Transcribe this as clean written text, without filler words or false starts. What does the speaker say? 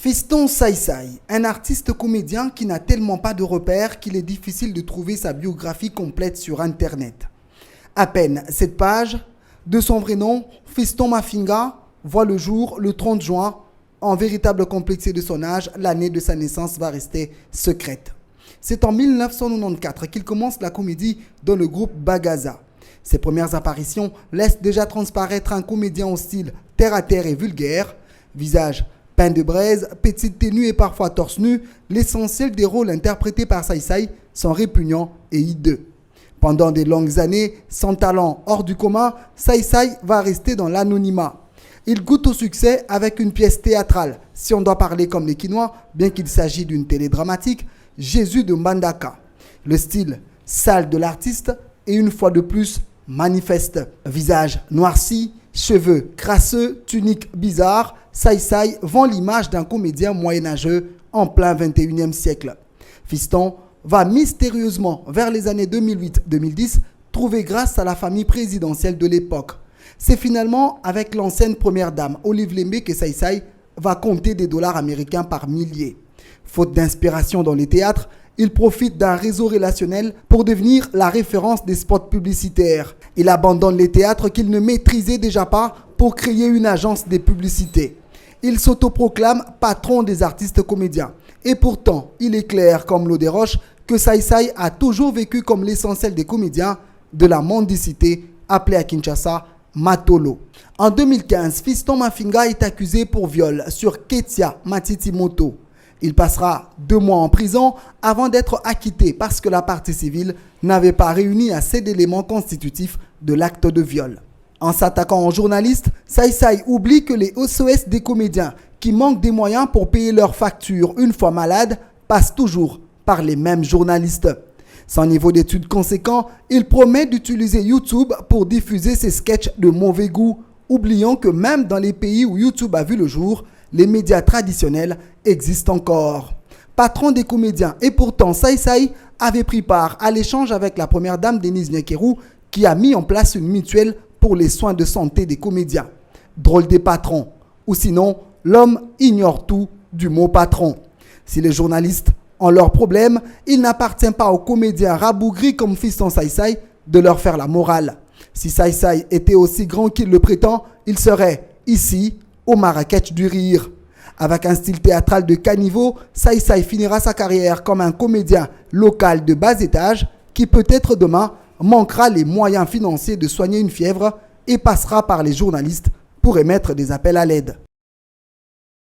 Fiston Saïsaï, un artiste comédien qui n'a tellement pas de repères qu'il est difficile de trouver sa biographie complète sur Internet. À peine cette page, de son vrai nom, Fiston Mafinga, voit le jour le 30 juin. En véritable complexité de son âge, l'année de sa naissance va rester secrète. C'est en 1994 qu'il commence la comédie dans le groupe Bagaza. Ses premières apparitions laissent déjà transparaître un comédien au style terre-à-terre et vulgaire, visage peint de braise, petite tenue et parfois torse nu. L'essentiel des rôles interprétés par Saïsaï sont répugnants et hideux. Pendant des longues années, sans talent hors du commun, Saïsaï va rester dans l'anonymat. Il goûte au succès avec une pièce théâtrale, si on doit parler comme les Quinois, bien qu'il s'agisse d'une télédramatique, Jésus de Mbandaka. Le style sale de l'artiste est une fois de plus manifeste. Visage noirci, cheveux crasseux, tunique bizarre, Saïsaï vend l'image d'un comédien moyenâgeux en plein 21e siècle. Fiston va mystérieusement vers les années 2008-2010 trouver grâce à la famille présidentielle de l'époque. C'est finalement avec l'ancienne première dame Olive Lembe que Saïsaï va compter des dollars américains par milliers. Faute d'inspiration dans les théâtres, il profite d'un réseau relationnel pour devenir la référence des spots publicitaires. Il abandonne les théâtres qu'il ne maîtrisait déjà pas pour créer une agence des publicités. Il s'autoproclame patron des artistes comédiens. Et pourtant, il est clair comme l'eau des roches que Saïsaï a toujours vécu comme l'essentiel des comédiens de la mendicité, appelée à Kinshasa Matolo. En 2015, Fiston Mafinga est accusé pour viol sur Ketia Matiti Moto. Il passera 2 mois en prison avant d'être acquitté parce que la partie civile n'avait pas réuni assez d'éléments constitutifs de l'acte de viol. En s'attaquant aux journalistes, Saïsaï oublie que les SOS des comédiens qui manquent des moyens pour payer leurs factures une fois malades passent toujours par les mêmes journalistes. Sans niveau d'études conséquent, il promet d'utiliser YouTube pour diffuser ses sketchs de mauvais goût, oubliant que même dans les pays où YouTube a vu le jour, les médias traditionnels existent encore. Patron des comédiens, et pourtant Saïsaï avait pris part à l'échange avec la première dame Denise Nyekeru qui a mis en place une mutuelle pour les soins de santé des comédiens. Drôle des patrons. Ou sinon, l'homme ignore tout du mot patron. Si les journalistes ont leurs problèmes, il n'appartient pas aux comédiens rabougris comme Fiston Saïsaï de leur faire la morale. Si Saïsaï était aussi grand qu'il le prétend, il serait ici au Marrakech du rire. Avec un style théâtral de caniveau, Saïsaï finira sa carrière comme un comédien local de bas étage qui peut-être demain manquera les moyens financiers de soigner une fièvre et passera par les journalistes pour émettre des appels à l'aide.